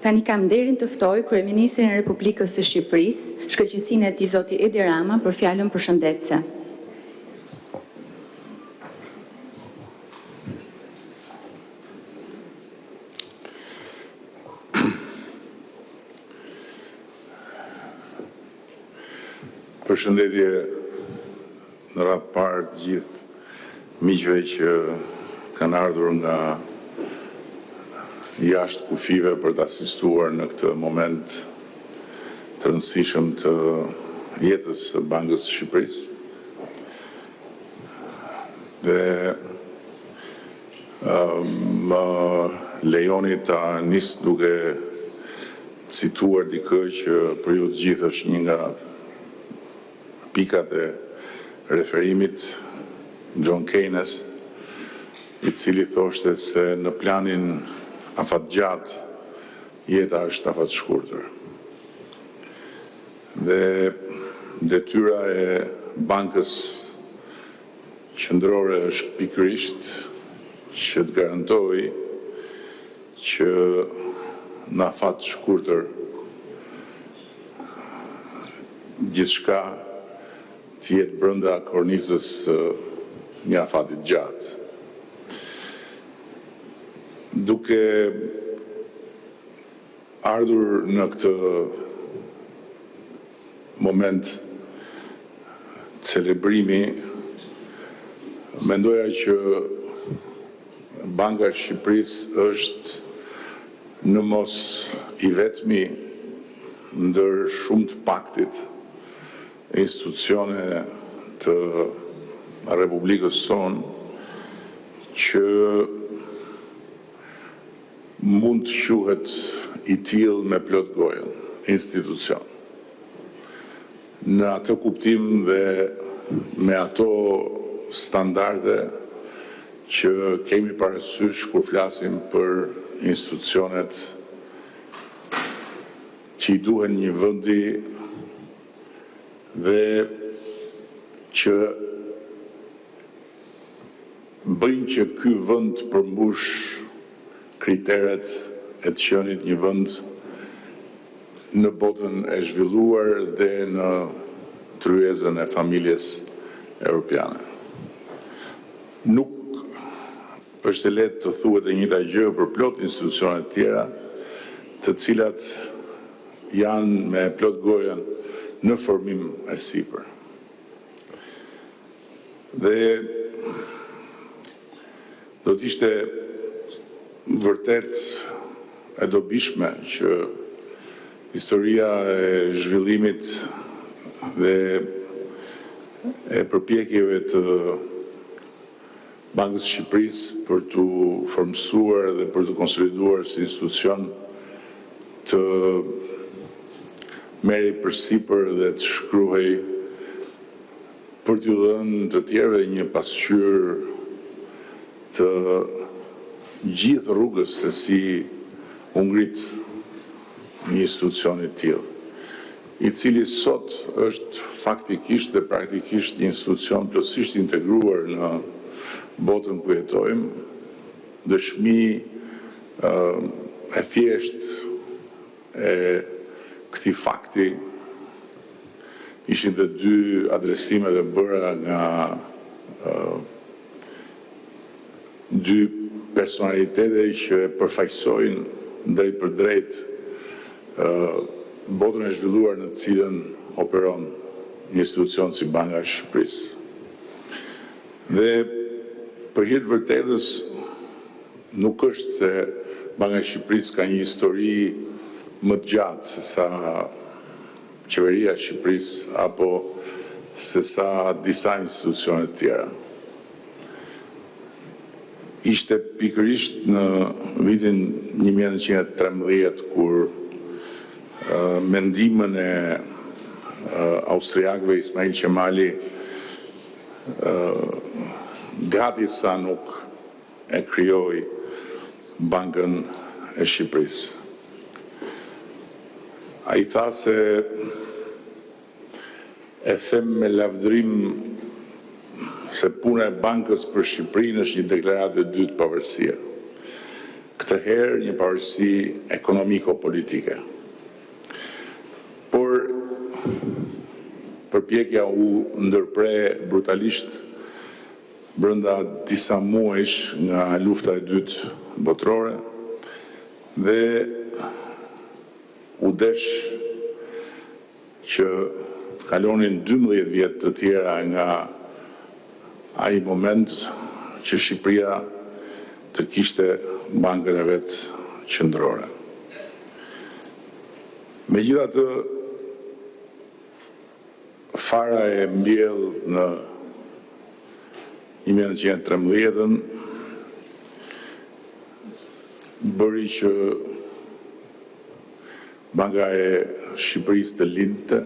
Tani kam nderin të ftoj Kryeministrin e Republikës së Shqipërisë, shkëlqësinë e tij zoti Edi Rama për fjalën përshëndetëse. Përshëndetje në radhë parë të gjithë miqve që kanë ardhur nga jashtë kufive për të asistuar në këtë moment të rëndësishëm të jetës së Bankës së Shqipërisë. Dhe më lejoni ta nis duke cituar dikë që për ju të gjithë është një nga pikat e referimit John Keynes, i cili thoshte se në planin afat gjatë, jeta është afat shkurtër. Dhe detyra e bankës qendrore është pikërisht që të garantoj që në afat shkurtër gjithçka të jetë brenda kornizës një afatit gjatë. Duke ardhur në këtë moment celebrimi, mendoja që Banka e Shqipërisë është në mos i vetmi ndër shumë të paktit institucione të Republikës sonë që mund të quhet i tillë me plot gojën, institucion. Në atë kuptim dhe me ato standarde që kemi parasysh kur flasim për institucionet që i duhen një vendi dhe që bëjnë që ky vend përmbush kriteret e të qenit një vend në botën e zhvilluar dhe në tryezën e familjes europiane. Nuk është e lehtë të thuhet e njëjta gjë për plot institucionet tjera, të cilat janë me plot gojën në formim e sipër. Dhe do të ishte vërtet e dobishme që historia e zhvillimit dhe e përpjekjeve të Bankës së Shqipërisë për të formsuar dhe për të konsoliduar si institucion të merrej përsipër dhe të shkruhej për t'ju dhënë të tjerëve një pasqyrë të gjithë rrugës se si u ngrit një institucion i tillë, i cili sot është faktikisht dhe praktikisht një institucion plotësisht integruar në botën ku jetojmë, dëshmi e thjesht e këtij fakti ishin dhe dy adresimet e bëra nga dy personalitete që përfaqësojnë drejt për drejt botën e zhvilluar në të cilën operon një institucion si Banka e Shqipërisë. Dhe për hir të vërtetës, nuk është se Banka e Shqipërisë ka një histori më të gjatë se sa qeveria e Shqipërisë apo se sa disa institucione të tjera. Ishte pikërisht në vitin 1913 kur mendimën e austriakëve Ismail Qemali gati sa nuk e krijoi Bankën e Shqipërisë. Ai tha se e them me lavdërim se puna e Bankës për Shqipërinë është një deklaratë e dytë pavarësia. këtë herë një pavarësi ekonomiko-politike. Por përpjekja u ndërpre brutalisht brenda disa muajsh nga lufta e dytë botërore dhe u desh që kalonin 12 vjet të tjera nga ai moment që Shqipëria të kishte bankën e vet qendrore. Megjithatë, fara e mbjell në 1913 bëri që Banka e Shqipërisë të lindte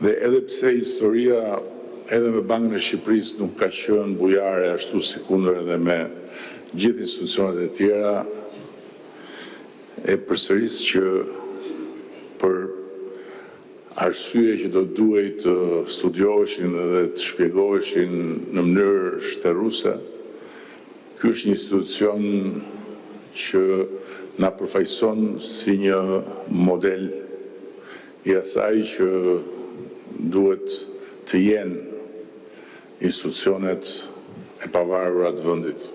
dhe edhe pse historia edhe me Bankën e Shqipërisë nuk ka qenë bujare ashtu si kundër edhe me gjithë institucionet e tjera, e përsëris që për arsye që do duhej të studioheshin dhe të shpjegoheshin në mënyrë shtërruese, ky është një institucion që na përfaqëson si një model i asaj që duhet të jenë institucionet e pavarura të vendit.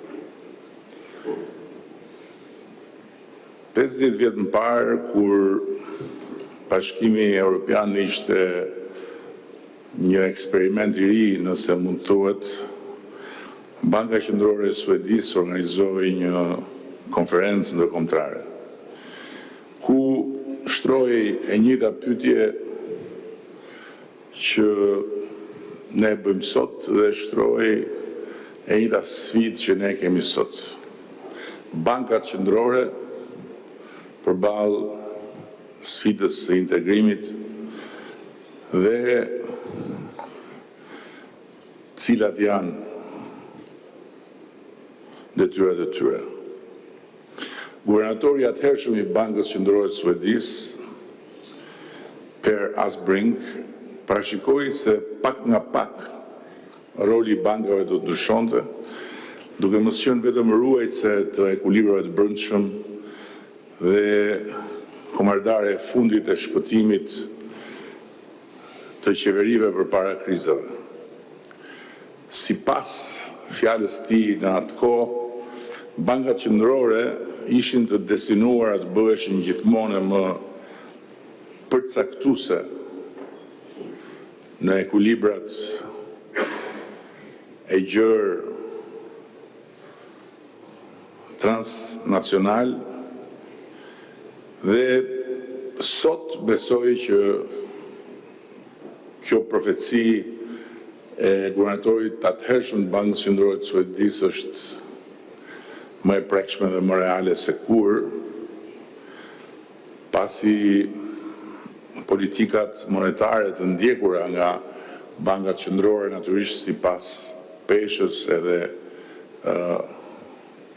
50 vjet më parë, kur Bashkimi Evropian ishte një eksperiment i ri, nëse mund thuhet, Banka Qendrore e Suedisë organizoi një konferencë ndërkombëtare, ku shtroi e njëjta pyetje që ne bëjmë sot dhe shtroi e njëjta sfidë që ne kemi sot. Bankat qendrore përballë sfidës së integrimit dhe cilat janë detyrat e tyre. Guvernatori i atëhershëm i Bankës Qendrore të Suedisë, Per Asbrink, parashikoi se pak nga pak roli i bankave do të ndryshonte, duke mos qenë vetëm ruajtëse të ekuilibrave të brendshëm dhe komardare e fundit e shpëtimit të qeverive përpara krizave. Sipas fjalës tij në atë kohë, bankat qendrore ishin të destinuara të bëheshin gjithmonë më përcaktuese në ekuilibrat e gjerë transnacional dhe sot besoj që kjo profeci e guvernatorit të atëhershëm të Bankës Qendrore të Suedisë është më e prekshme dhe më reale se kur, pasi politikat monetare të ndjekura nga bankat qendrore natyrisht sipas peshës edhe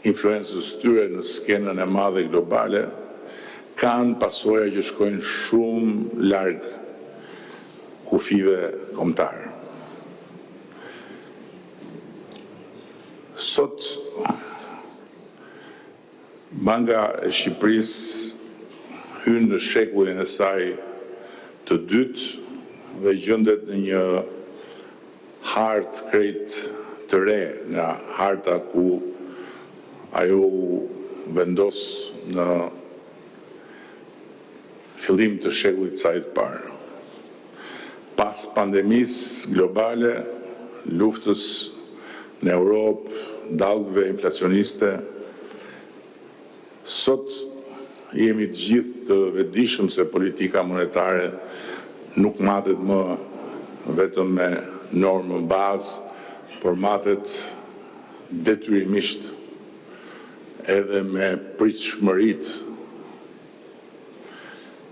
influencës tyre në skenën e madhe globale kanë pasoja që shkojnë shumë larg kufive kombëtare. Sot Banka e Shqipërisë hyn në shekullin e saj të dytë dhe gjendet në një hartë krejt të re nga harta ku ajo u vendos në fillim të shekullit të saj të parë. Pas pandemisë globale, luftës në Europë, dallgëve inflacioniste, sot jemi të gjithë të vetëdijshëm se politika monetare nuk matet më vetëm me normën bazë, por matet detyrimisht edhe me pritshmëritë.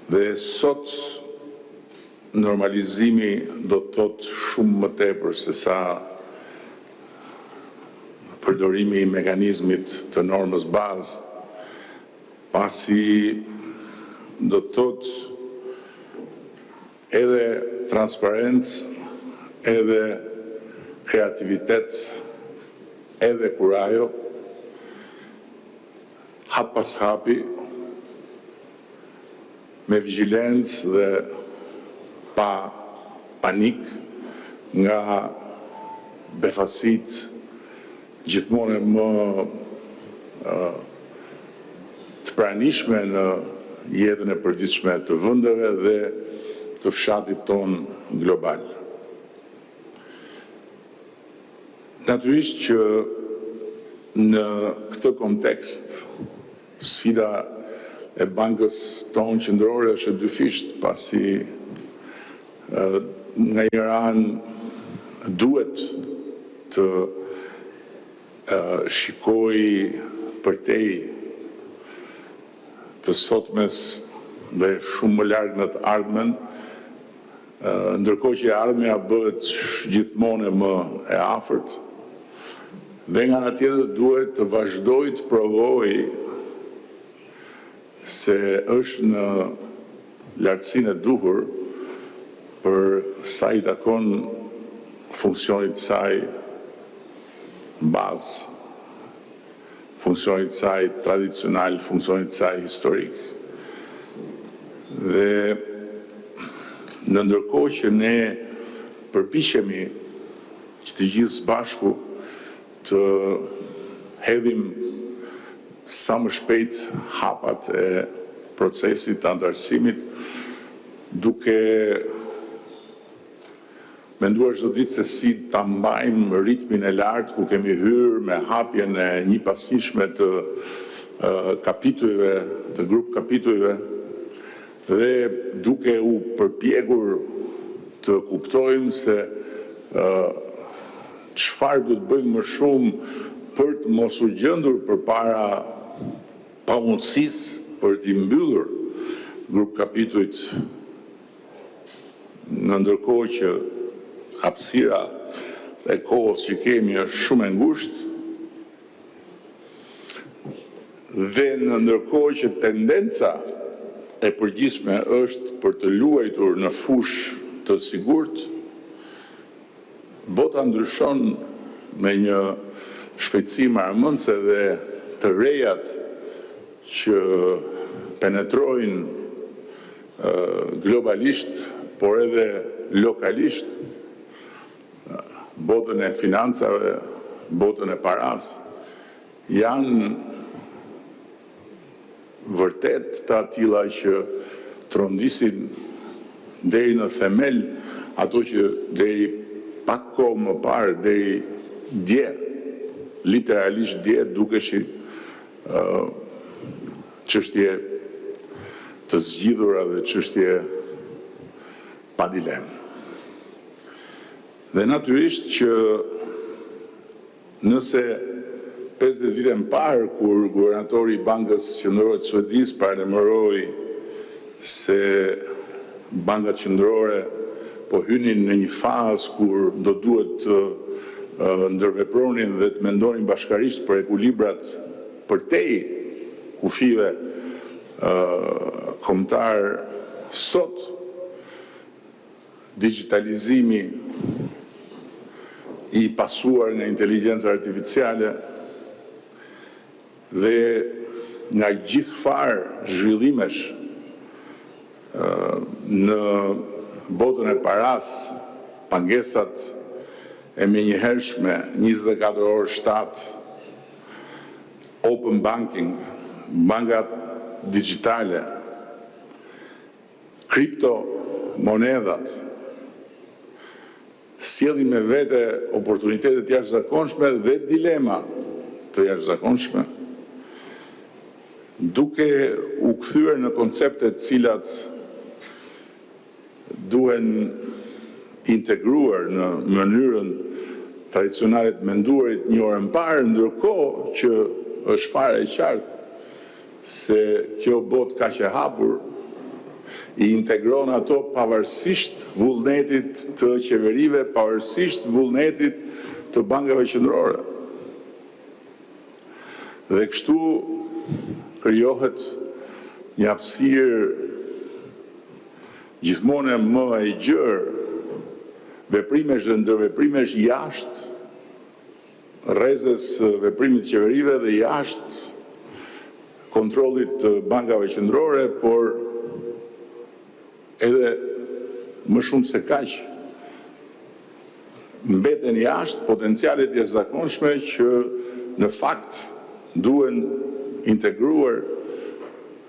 Dhe sot normalizimi do të thotë shumë më tepër se sa përdorimi i mekanizmit të normës bazë, pasi do të thotë edhe transparencë, edhe kreativitet, edhe kurajo, hap pas hapi, me vigjilencë dhe pa panik nga befasit gjithmonë më të pranishme në jetën e përditshme të vendeve dhe të fshatit ton global. Natyrisht që në këtë kontekst sfida e bankës tonë qendrore është e dyfisht, pasi nga një anë duhet të shikoj përtej të sotmes dhe shumë më larg në të ardhmen, ndërkohë që e ardhmja bëhet gjithmonë më e afërt, dhe nga ana tjetër duhet të vazhdoj të provoj se është në lartësinë e duhur për sa i takon funksionit saj bazë, funksionit saj tradicional, funksionit saj historik. Dhe në ndërkohë që ne përpiqemi që të gjithë së bashku të hedhim sa më shpejt hapat e procesit të antarësimit, duke menduar çdo ditë se si ta mbajmë ritmin e lartë ku kemi hyrë me hapjen e një pasnjëshme të kapitujve, të grup kapitujve, dhe duke u përpjekur të kuptojmë se çfarë do të bëjmë më shumë për të mos u gjendur përpara pamundësisë për t'i mbyllur grup kapitujt, në ndërkohë që hapësira e kohës që kemi është shumë e ngushtë, dhe në ndërkohë që tendenca e përgjithshme është për të luajtur në fushë të sigurt, bota ndryshon me një shpejtësi marrëmendse dhe të rejat që penetrojnë globalisht, por edhe lokalisht, botën e financave, botën e paras, janë vërtet të atilla që trondisin deri në themel ato që deri pak kohë më parë, deri dje, literalisht dje, dukeshin çështje të zgjidhura dhe çështje pa dilemë. Dhe natyrisht që nëse 50 vite më parë, kur guvernatori i Bankës Qendrore të Suedisë paralajmëroi se bankat qendrore po hynin në një fazë kur do duhet të ndërvepronin dhe të mendonin bashkarisht për ekuilibrat përtej kufive kombëtar, sot digitalizimi i pasuar nga inteligjenca artificiale dhe nga gjithë farë zhvillimesh në botën e paras, pangesat e menjëhershme, 24 orë 7, open banking, bankat digjitale, kriptomonedat, sjellin me vete oportunitete të jashtëzakonshme dhe dilema të jashtëzakonshme, duke u kthyer në koncepte të cilat duhen integruar në mënyrën tradicionale të menduarit një orë më parë, ndërkohë që është fare e qartë se kjo botë kaq e hapur i integron ato pavarësisht vullnetit të qeverive, pavarësisht vullnetit të bankave qendrore. Dhe kështu krijohet një hapësirë gjithmonë më e gjerë, veprimesh dhe ndërveprimesh jashtë rrezës veprimit të qeverive dhe jashtë kontrollit të bankave qendrore, por edhe më shumë se kaq mbeten jashtë potencialet e jashtëzakonshme që në fakt duhen integruar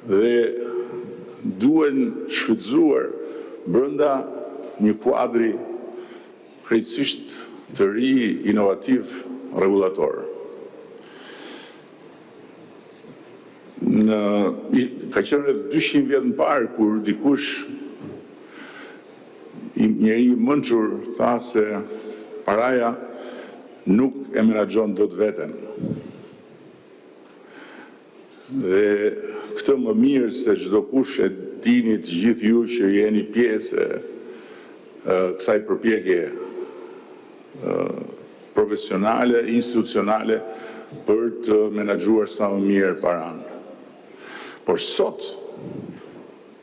dhe duhen shfrytzuar brenda një kuadri krejtësisht të ri, inovativ, rregullator. Ka qenë rreth 200 vjet më parë kur dikush njeri i mençur tha se paraja nuk e menaxhon dot veten. Dhe këtë më mirë se çdo kush e dini të gjithë ju që jeni pjesë kësaj përpjekje profesionale, institucionale për të menaxhuar sa më mirë paran. Por sot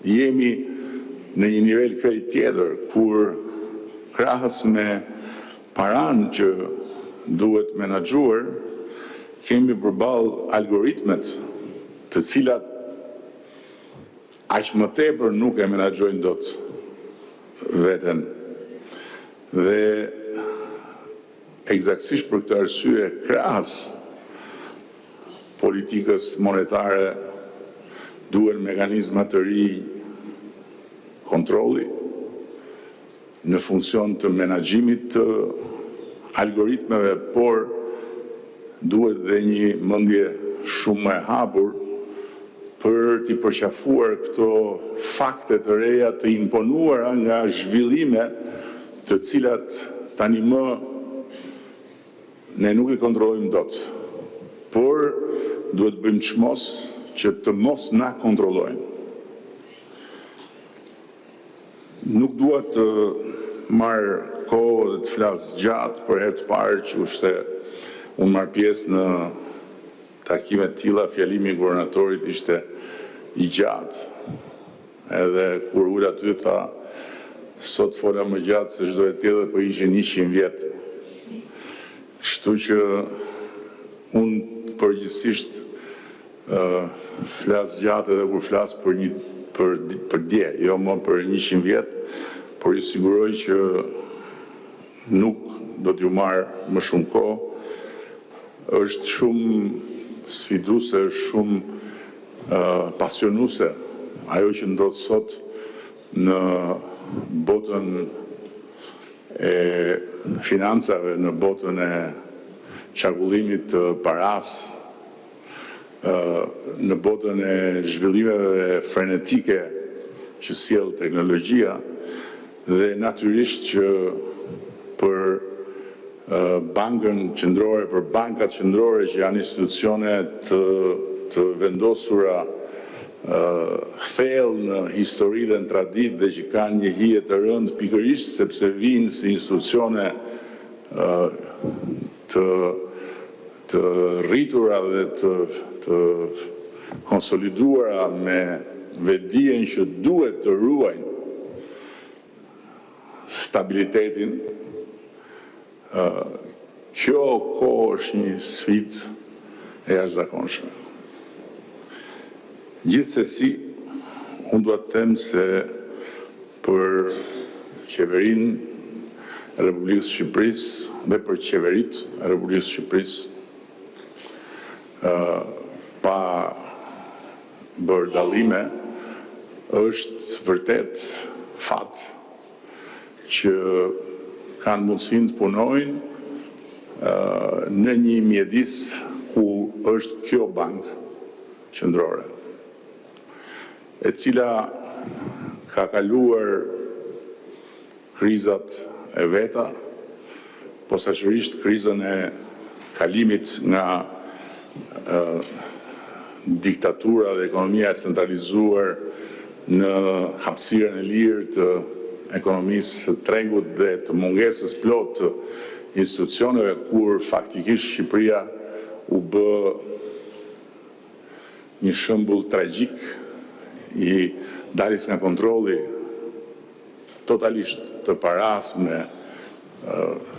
jemi në një nivel krejt tjetër kur krahas me paran që duhet menaxhuar, kemi përballë algoritmet të cilat aq më tepër nuk e menaxhojnë dot veten. Dhe eksaktësisht për këtë arsye, krahas politikës monetare duhen mekanizma të ri kontrolli në funksion të menaxhimit të algoritmeve, por duhet dhe një mendje shumë më e hapur për t'i përqafuar këto fakte të reja të imponuara nga zhvillime të cilat tani më ne nuk i kontrollojmë dot, por duhet bëjmë çmos që të mos na kontrollojnë. Nuk dua të marr kohë dhe të flas gjatë për herë të parë që unë marr pjesë në takime të tilla, fjalimi i guvernatorit ishte i gjatë. Edhe kur ul aty tha, sot fola më gjatë se çdo e tjetër, po ishin 100 vjet. Kështu që unë përgjithsisht flas gjatë edhe kur flas për dje, jo më për 100 vjet, por ju siguroj që nuk do t'ju marr më shumë kohë. Është shumë sfiduese, shumë pasionuese ajo që ndodh sot në botën e financave, në botën e qarkullimit të paras, në botën e zhvillimeve frenetike që sjell teknologjia, dhe natyrisht që për bankën qendrore, për bankat qendrore që janë institucione të vendosura thellë në histori dhe në traditë dhe që kanë një hije të rëndë pikërisht sepse vinë si institucione të rritura dhe të konsoliduara me vetdijen që duhet të ruajnë stabilitetin. Kjo kohë është një sfidë e jashtëzakonshme. Gjithsesi, unë dua të them se për qeverinë e Republikës së Shqipërisë dhe për qeveritë e Republikës së Shqipërisë, pa bërë dallime, është vërtet fat që kanë mundësinë të punojnë në një mjedis ku është kjo bankë qendrore, e cila ka kaluar krizat e veta, posaçërisht krizën e kalimit nga diktatura dhe ekonomia e centralizuar në hapësirën e lirë të ekonomisë së tregut dhe të mungesës plot të institucioneve, kur faktikisht Shqipëria u bë një shembull tragjik i daljes nga kontrolli totalisht të paras me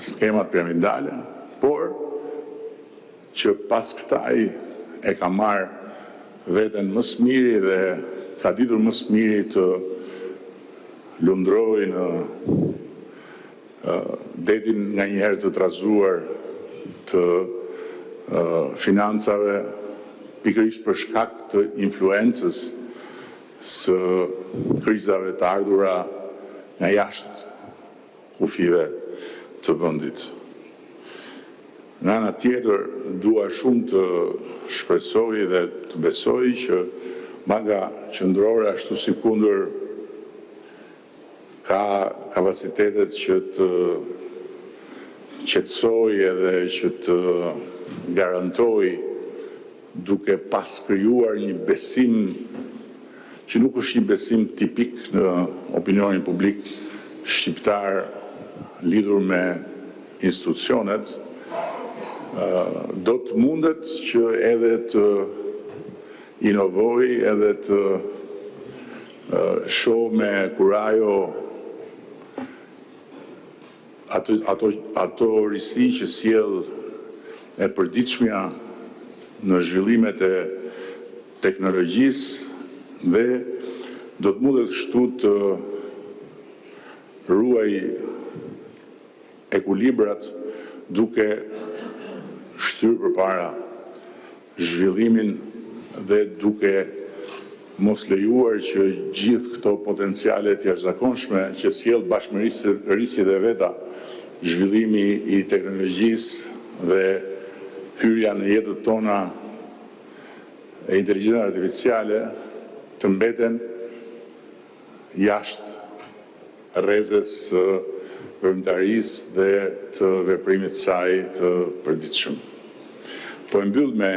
skemat piramidale, por që pas këtaj e ka marrë veten më së miri dhe ka ditur më së miri të lundrojë në detin nga njëherë të trazuar të financave, pikërisht për shkak të influencës së krizave të ardhura nga jashtë kufive të vendit. Nga ana tjetër, dua shumë të shpresoj dhe të besoj që Banka Qendrore ashtu si kundër ka kapacitetet që të qetësojë edhe që të garantoj duke pas krijuar një besim që nuk është një besim tipik në opinionin publik shqiptar lidhur me institucionet, do të mundet që edhe të inovoj, edhe të shoh me kurajo ato risi që sjell e përditshmja në zhvillimet e teknologjisë dhe do të mundet kështu të ruaj ekuilibrat duke shtyrë përpara zhvillimin dhe duke mos lejuar që gjithë këto potenciale të jashtëzakonshme që sjell bashkërisjet e veta, zhvillimi i teknologjisë dhe hyrja në jetët tona e inteligjencës artificiale të mbeten jashtë rrezës së veprimtarisë dhe të veprimit saj të përditshëm. Po e mbyll me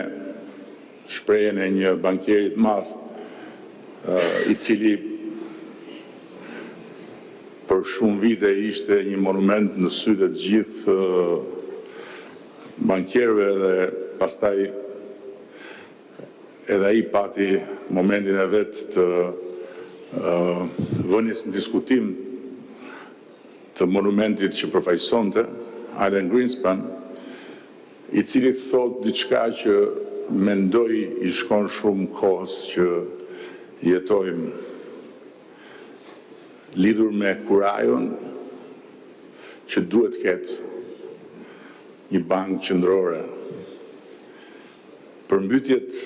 shprehjen e një bankieri të madh i cili për shumë vite ishte një monument në sy të gjithë bankierëve dhe pastaj edhe ai pati momentin e vet të vënies në diskutim të monumentit që përfaqësonte, Alan Greenspan, i cili thot diçka që mendoj i shkon shumë kohës që jetojmë, lidhur me kurajon që duhet ketë një bankë qendrore. Përmbytjet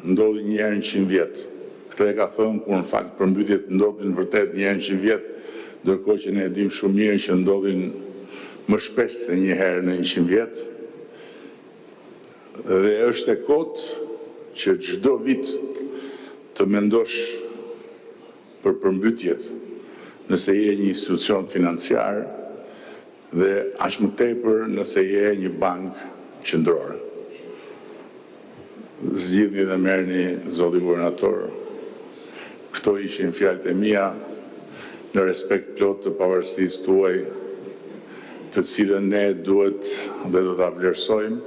ndodhin një herë në 100 vjet. Këtë e ka thënë kur në fakt përmbytjet ndodhin vërtet një herë në 100 vjet, ndërkohë që ne e dim shumë mirë që ndodhin më shpesh se një herë në 100 vjet. Dhe është e kotë që çdo vit të mendosh për përmbytjet nëse je një institucion financiar dhe aq më tepër nëse je një bankë qendrore. Zgjidhni dhe merrni, zoti guvernator. Këto ishin fjalët e mia në respekt plot të pavarësisë tuaj, të cilën ne duhet dhe do ta vlerësojmë,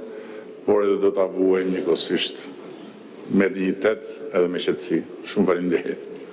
por edhe do ta vuajmë njëkohësisht me dinjitet edhe me qetësi. Shumë faleminderit.